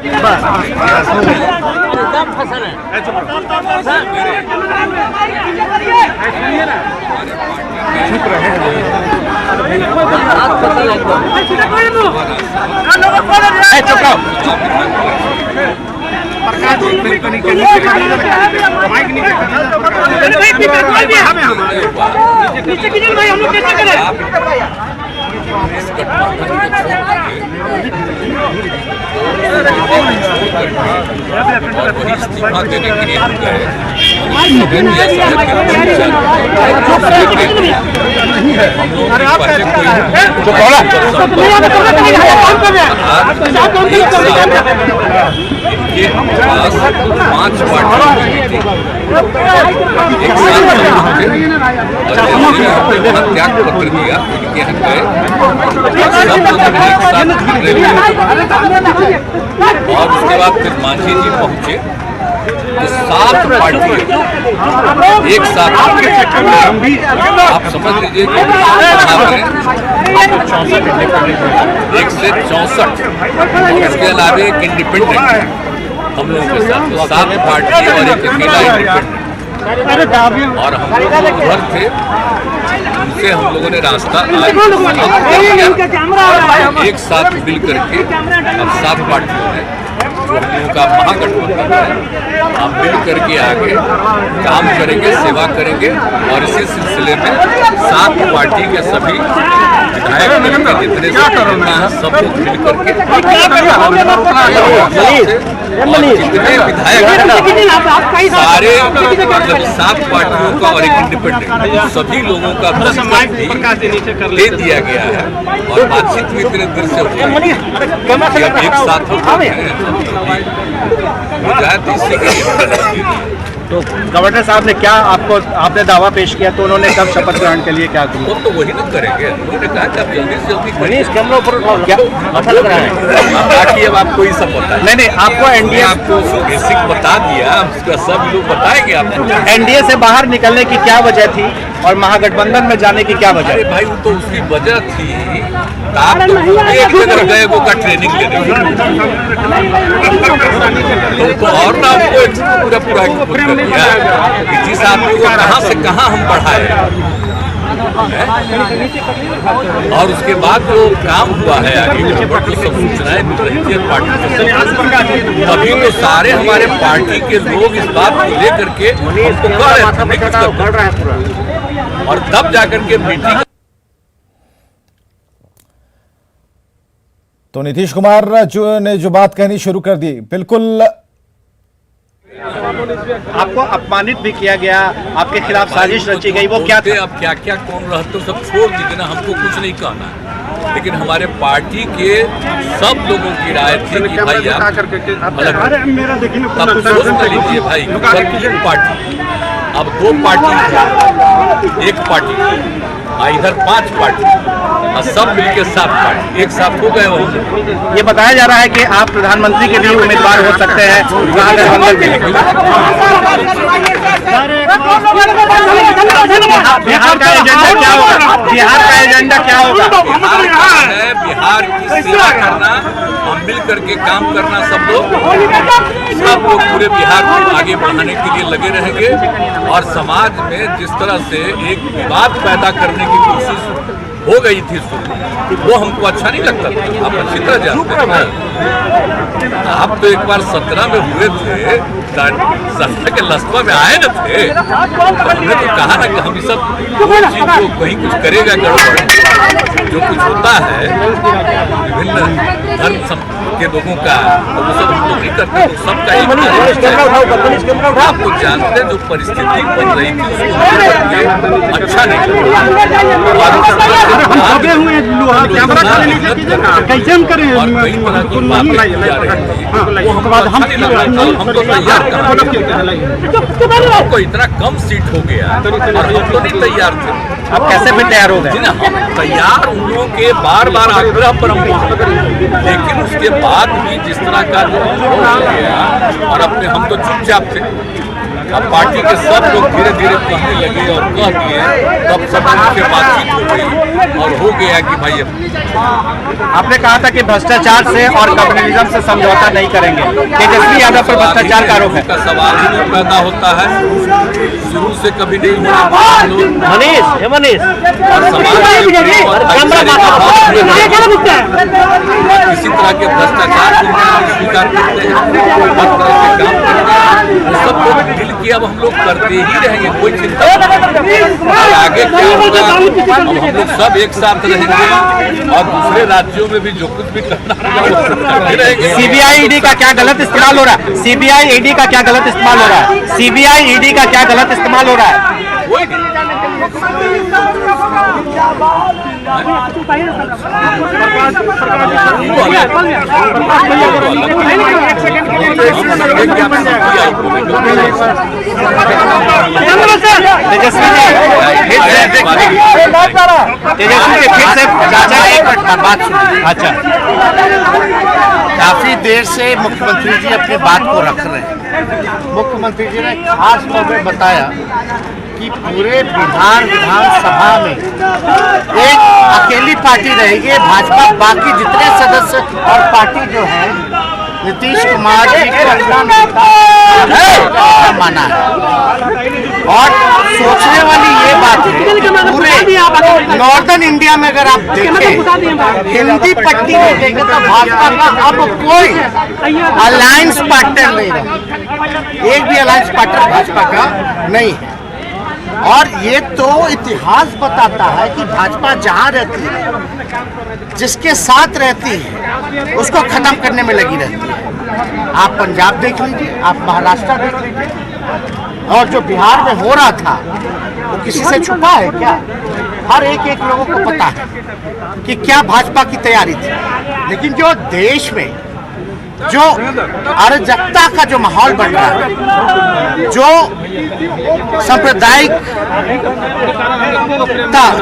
इस्तीफा देने के लिए पांच त्याग पत्र दिया, इनके यहाँ गए और उसके बाद फिर मांझी जी पहुंचे तो 7 पार्टी एक साथ आप समझ लीजिए कि 1 से 64 इसके अलावा एक इंडिपेंडेंट हम लोगों के साथ 7 पार्टी और एक अकेला इंडिपेंडेंट और हम लोग उधर थे, उनसे हम लोगों ने रास्ता एक साथ मिल करके अब 7 पार्टियों ने जो हम लोगों का महागठबंधन है, हम मिल करके आगे काम करेंगे, सेवा करेंगे और इसी सिलसिले में 7 पार्टी के सभी विधायक दल के जितने हैं सब लोग मिल करके जितने विधायक सारे मतलब 7 पार्टियों का और एक इंडिपेंडेंट सभी लोगों का ले दिया गया है और बातचीत भी इतने देर से हो रही है एक साथ तो गवर्नर साहब ने क्या आपने दावा पेश किया तो उन्होंने कब शपथ ग्रहण के लिए क्या किया? वो तो वही तो करेंगे, उन्होंने कहा कि आप जल्दी से जल्दी बाकी अब आपको ही सब पता है। नहीं आपको एनडीए आपको बेसिक बता दिया, उसका सब लोग बताएंगे आपको। एनडीए से बाहर निकलने की क्या वजह थी और महागठबंधन में जाने की क्या वजह? अरे भाई वो तो उसकी वजह थी, आप तो एक जगह गए वो का ट्रेनिंग लेने तो और ना आपको पूरा जिस आदमी को कहां से कहां हम बढ़ाए और उसके बाद जो काम हुआ है आगे सब सूचनाएं मिल रही थी पार्टी तभी तो सारे हमारे पार्टी के लोग इस बात को लेकर के और तब जाकर के मीटिंग। तो नीतीश कुमार ने जो बात कहनी शुरू कर दी, बिल्कुल आपको अपमानित भी किया गया, आपके खिलाफ साजिश रची गई, वो क्या थे? अब क्या क्या कौन रहते सब छोड़ दीजिए ना, हमको कुछ नहीं कहना है, लेकिन हमारे पार्टी के सब लोगों की राय थी कि भाई आप सोच लीजिए भाई पार्टी अब 2 पार्टी एक पार्टी इधर 5 पार्टी और सब मिलकर 7 पार्टी एक साथ हो गए। ये बताया जा रहा है कि आप प्रधानमंत्री के लिए उम्मीदवार हो सकते हैं बिहार का एजेंडा क्या होगा? बिहार का एजेंडा क्या होगा? बिहार की सेवा करना, हम मिल करके काम करना, सब लोग पूरे बिहार को आगे बढ़ाने के लिए लगे रहेंगे और समाज में जिस तरह से एक विवाद पैदा करने की कोशिश हो गई थी वो हमको अच्छा नहीं लगता था। आप अच्छी तरह जानते हैं, आप तो एक बार 17 में हुए थे, 17 के लस्पा में आए न थे, हमने तो कहा ना कि हम ये सब चीज को कहीं कुछ करेगा गड़बड़। जो कुछ होता है विभिन्न धर्म के लोगों का तो वो सब हम लोग नहीं करते, तो सबका एक आप लोग जानते हैं जो परिस्थिति बन रही थी अच्छा नहीं हमको इतना कम सीट हो गया और हम तो नहीं तैयार थे। आप कैसे भी तैयार हो गए? हम तैयार उन लोगों के बार बार आग्रह पर हम, लेकिन उसके बाद भी जिस तरह का जो हो गया और अपने हम तो चुपचाप थे, अब पार्टी के सब लोग धीरे धीरे कहने लगे और कह दिए, तब सब से बातचीत हो गई और हो गया कि भाई आपने कहा था कि भ्रष्टाचार से और कम्युनिज्म से समझौता नहीं करेंगे। तेजस्वी यादव पर भ्रष्टाचार का आरोप है। का सवाल ही नहीं पैदा होता है, शुरू से कभी नहीं हुआ। मनीष और समाज के किसी तरह के भ्रष्टाचार को स्वीकार करते हैं, हर तरह से काम करते हैं, सब लोग मिल के अब हम लोग करते ही रहेंगे, कोई चिंता नहीं। आगे क्या होगा, अब हम लोग सब एक साथ रहेंगे और दूसरे राज्यों में भी जो कुछ भी करना होगा वो सब करते रहेंगे। सीबीआई ईडी का क्या गलत इस्तेमाल हो रहा है? सीबीआई ईडी का क्या गलत इस्तेमाल हो रहा है? सीबीआई ईडी का क्या गलत इस्तेमाल हो रहा है? कोई नहीं। अच्छा, काफी देर से मुख्यमंत्री जी अपने बात को रख रहे हैं। मुख्यमंत्री जी ने खास तौर पर बताया कि पूरे बिहार विधानसभा में एक अकेली पार्टी रहेगी भाजपा, बाकी जितने सदस्य और पार्टी जो है नीतीश कुमार जी को अपना नेता माना है। और सोचने वाली ये बात है, पूरे नॉर्दर्न इंडिया में अगर आप देखें, हिंदी पट्टी में देखें तो भाजपा का अब कोई अलायंस पार्टनर नहीं रहा, एक भी अलायंस पार्टनर भाजपा का नहीं है। और ये तो इतिहास बताता है कि भाजपा जहां रहती है, जिसके साथ रहती है, उसको खत्म करने में लगी रहती है। आप पंजाब देख लीजिए, आप महाराष्ट्र देख लीजिए, और जो बिहार में हो रहा था वो किसी से छुपा है क्या? हर एक लोगों को पता है कि क्या भाजपा की तैयारी थी। लेकिन जो देश में जो अराजकता का जो माहौल बन रहा है, जो सांप्रदायिक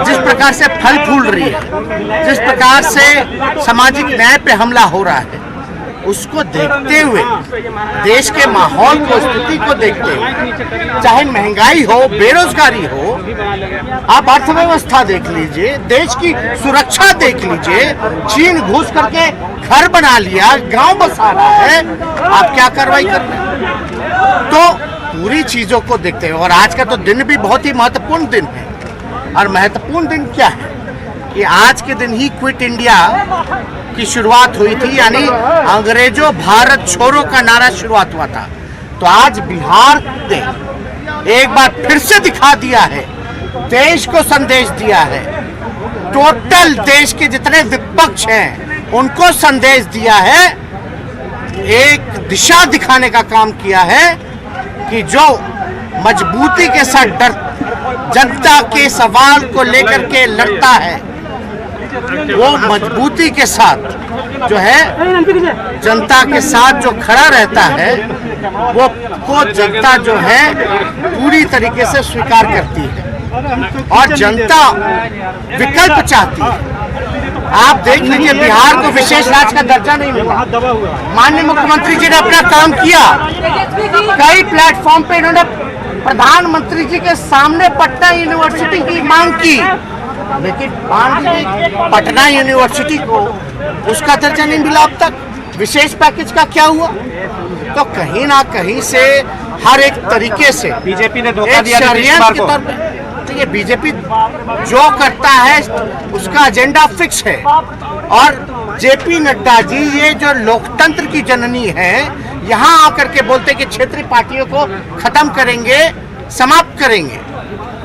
जिस प्रकार से फल फूल रही है, जिस प्रकार से सामाजिक न्याय पे हमला हो रहा है, उसको देखते हुए, देश के माहौल को, स्थिति को देखते हुए, चाहे महंगाई हो, बेरोजगारी हो, आप अर्थव्यवस्था देख लीजिए, देश की सुरक्षा देख लीजिए, चीन घुस करके घर बना लिया, गांव बसा रहा है, आप क्या कार्रवाई कर रहे हैं? तो पूरी चीजों को देखते हुए, और आज का तो दिन भी बहुत ही महत्वपूर्ण दिन है। और महत्वपूर्ण दिन क्या है कि आज के दिन ही क्विट इंडिया की शुरुआत हुई थी, यानी अंग्रेजों भारत छोड़ो का नारा शुरुआत हुआ था। तो आज बिहार ने एक बार फिर से दिखा दिया है, देश को संदेश दिया है, टोटल देश के जितने विपक्ष हैं उनको संदेश दिया है, एक दिशा दिखाने का काम किया है कि जो मजबूती के साथ जनता के सवाल को लेकर के लड़ता है, वो मजबूती के साथ जो है जनता के साथ जो खड़ा रहता है, वो को जनता जो है पूरी तरीके से स्वीकार करती है और जनता विकल्प चाहती है। आप देख लीजिए, बिहार को विशेष राज्य का दर्जा नहीं मिला, माननीय मुख्यमंत्री जी ने अपना काम किया, कई प्लेटफॉर्म पे इन्होंने प्रधानमंत्री जी के सामने पटना यूनिवर्सिटी की मांग की, लेकिन पटना यूनिवर्सिटी को उसका दर्जा नहीं मिला अब तक। विशेष पैकेज का क्या हुआ? तो कहीं ना कहीं से हर एक तरीके से बीजेपी ने धोखा दिया षड्यंत्र के तौर पे। तो ये बीजेपी जो करता है उसका एजेंडा फिक्स है। और जेपी नड्डा जी, ये जो लोकतंत्र की जननी है, यहाँ आकर के बोलते कि क्षेत्रीय पार्टियों को खत्म करेंगे, समाप्त करेंगे।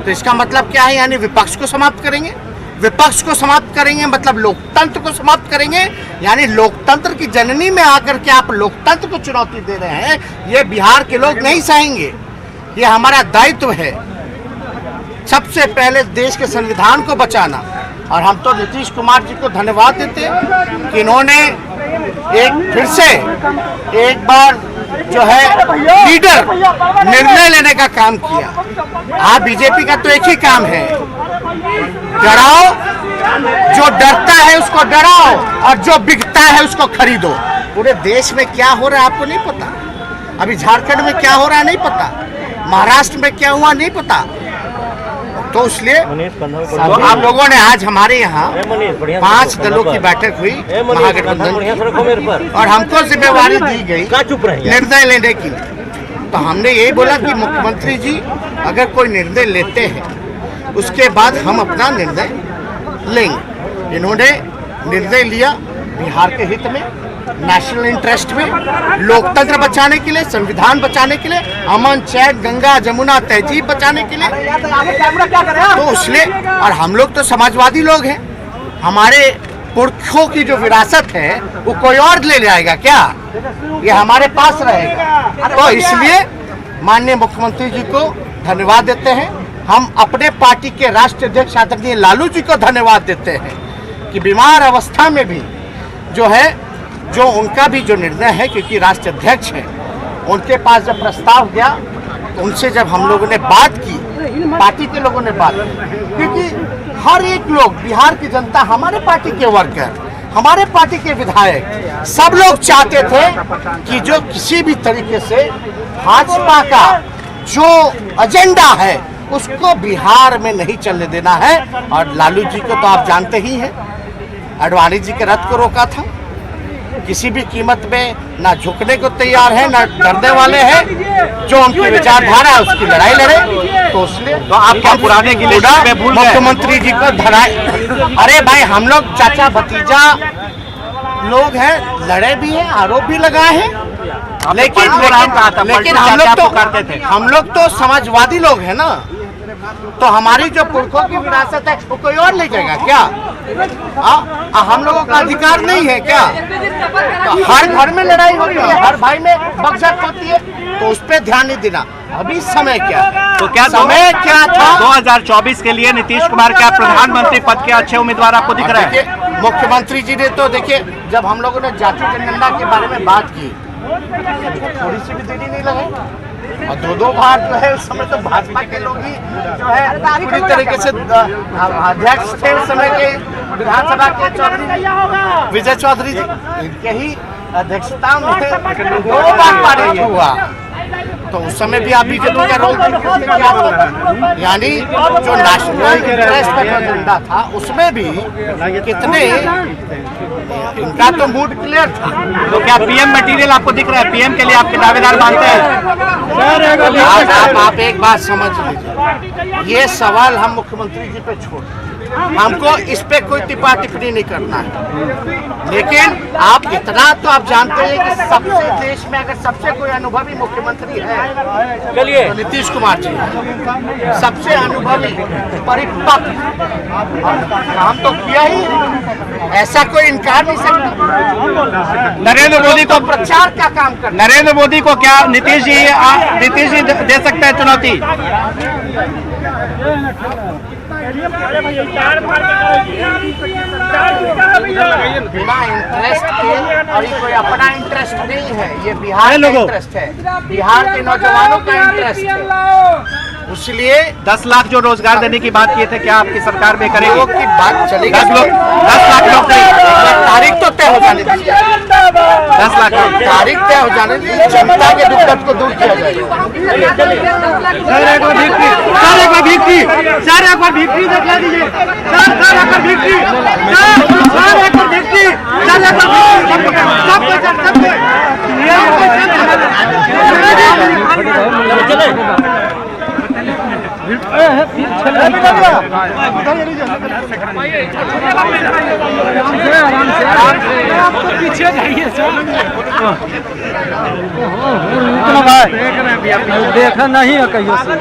तो इसका मतलब क्या है? यानी विपक्ष को समाप्त करेंगे। विपक्ष को समाप्त करेंगे मतलब लोकतंत्र को समाप्त करेंगे। यानी लोकतंत्र की जननी में आकर के आप लोकतंत्र को चुनौती दे रहे हैं, ये बिहार के लोग नहीं सहेंगे। ये हमारा दायित्व है सबसे पहले देश के संविधान को बचाना। और हम तो नीतीश कुमार जी को धन्यवाद देते हैं कि इन्होंने एक फिर से एक बार जो है लीडर निर्णय लेने का काम किया। आज बीजेपी का तो एक ही काम है, डराओ, जो डरता है उसको डराओ और जो बिकता है उसको खरीदो। पूरे देश में क्या हो रहा है आपको नहीं पता, अभी झारखंड में क्या हो रहा है नहीं पता, महाराष्ट्र में क्या हुआ नहीं पता। तो इसलिए तो आप लोगों ने आज हमारे यहाँ 5 दलों की बैठक हुई महागठबंधन की, और हमको जिम्मेवारी दी गई निर्णय लेने की। तो हमने यही बोला कि मुख्यमंत्री जी अगर कोई निर्णय लेते हैं उसके बाद हम अपना निर्णय लेंगे। इन्होंने निर्णय लिया बिहार के हित में, नेशनल इंटरेस्ट में, लोकतंत्र बचाने के लिए, संविधान बचाने के लिए, अमन चैन गंगा जमुना तहजीब बचाने के लिए। तो इसलिए, और हम लोग तो समाजवादी लोग हैं, हमारे पुरखों की जो विरासत है वो कोई और ले जाएगा क्या? ये हमारे पास रहेगा। तो इसलिए माननीय मुख्यमंत्री जी को धन्यवाद देते हैं। हम अपने पार्टी के राष्ट्रीय अध्यक्ष आदरणीय लालू जी को धन्यवाद देते हैं कि बीमार अवस्था में भी जो है, जो उनका भी जो निर्णय है, क्योंकि राष्ट्रीय अध्यक्ष है, उनके पास जब प्रस्ताव गया तो उनसे जब हम लोगों ने बात की, पार्टी के लोगों ने बात की, क्योंकि हर एक लोग, बिहार की जनता, हमारे पार्टी के वर्कर, हमारे पार्टी के विधायक, सब लोग चाहते थे कि जो किसी भी तरीके से भाजपा का जो एजेंडा है उसको बिहार में नहीं चलने देना है। और लालू जी को तो आप जानते ही हैं, आडवाणी जी के रथ को रोका था, किसी भी कीमत में ना झुकने को तैयार है, ना डरने वाले हैं, जो उनकी विचारधारा है उसकी लड़ाई लड़े। तो इसलिए तो आप क्या पुराने गिले शिकवे भूल गए? मुख्यमंत्री जी को धराए। अरे भाई, हम लोग चाचा भतीजा लोग हैं, लड़े भी हैं, आरोप भी लगाए हैं, लेकिन हम लोग तो समाजवादी लोग हैं ना। तो हमारी जो पुरखों की विरासत है वो कोई और ले जाएगा क्या? हम लोगों का अधिकार नहीं है क्या? तो हर घर में लड़ाई होती है, हर भाई में बकझक होती है, तो उस पर ध्यान नहीं देना। अभी समय क्या है? तो क्या समय क्या था? 2024 के लिए नीतीश कुमार क्या प्रधानमंत्री पद के अच्छे उम्मीदवार आपको दिख रहे हैं? मुख्यमंत्री जी ने तो देखिए, जब हम लोगों ने जाति जनगणना के बारे में बात की, थोड़ी सी भी देरी नहीं लगाई, और 2 बार जो है उस समय तो भाजपा के लोग ही जो है पूरी तरीके से अध्यक्ष थे उस समय के विधानसभा के चौधरी विजय चौधरी जी, इनके ही अध्यक्षता में 2 बार पारित हुआ। तो उस समय भी आप बीजेपी का रोल क्या था? यानी जो नेशनल इंटरेस्ट का एजेंडा था उसमें भी कितने, इनका तो मूड क्लियर था। तो क्या पीएम मटेरियल आपको दिख रहा है? पीएम के लिए आपके दावेदार मानते हैं? आप एक बात समझ लीजिए, ये सवाल हम मुख्यमंत्री जी पे छोड़, हमको इस पे कोई टिप्पा टिप्पणी नहीं करना है। लेकिन आप इतना तो आप जानते हैं कि सबसे देश में अगर सबसे कोई अनुभवी मुख्यमंत्री है तो नीतीश कुमार जी है। सबसे अनुभवी, परिपक्व काम तो किया ही, ऐसा कोई इनकार नहीं सकता। नरेंद्र मोदी को प्रचार का काम कर, नरेंद्र मोदी को क्या नीतीश जी दे सकते हैं चुनौती? बिना इंटरेस्ट के, और ये कोई अपना इंटरेस्ट नहीं है, ये बिहार का इंटरेस्ट है, बिहार के नौजवानों का इंटरेस्ट है। इसलिए 10 लाख जो रोजगार देने की बात किए थे, क्या आपकी सरकार में करेगी? लोगों की बात चलेगी। 10 लाख लोग तारीख तो तय हो जाने दीजिए, 10 लाख तारीख तय हो जाने दीजिए, जनता के दुख को दूर किया जाएगा। सर एक बार भिक्ट्री दिखा दीजिए, सर एक बार भिक्ट्री, पीछे जाइए सर, देखा नहीं है कहीं से।